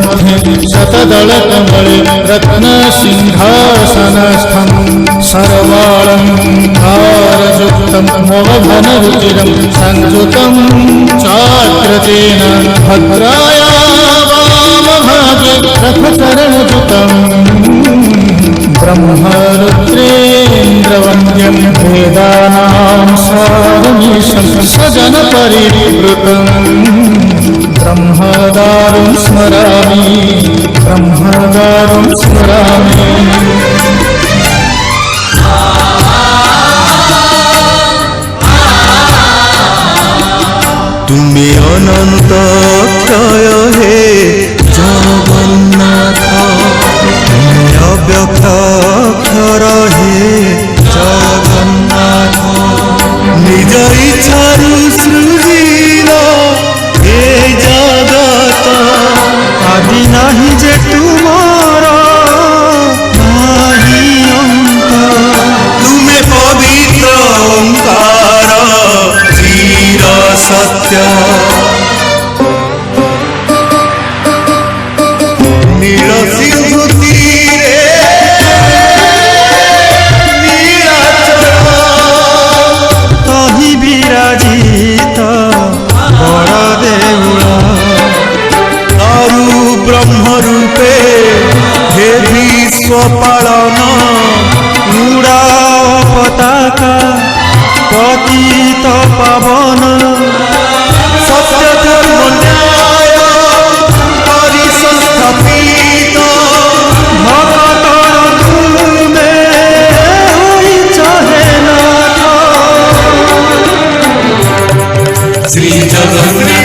मध्ये शतदलकमले रत्नसिंहासनस्थं सर्वालङ्कारयुक्तं मोहनरुचिरं संयुतं चाग्रतेन भद्राया वामभागे रथचरणयुतं ब्रह्मरुद्रेन्द्रवन्द्यं वेदानां सारमीशं सजनपरिवृतं ब्रह्मदारुं स्मरामि ब्रह्मदारुं स्मरामि। तुम्हें अनंत क्षय हे जगन्नाथ, तुम्हें अव्यक्त अक्षर हे जगन्नाथ, निज इच्छारु सृजिल हे जगत, आदि नाही जे तुमर नाही अंत, तुम्हें पवित्र ओंकार चिर सत्य, नील सिंधु तीरे नीलाचल, तहि विराजित बड़ देउल, तरु ब्रह्म रूपे हे विश्व पालन, उड़ा पताका पतित पावन, सत्य धर्म न्याय परिसंस्थापित, भक्तर तुमे होइछ हे नाथ, श्री जगन्नाथ।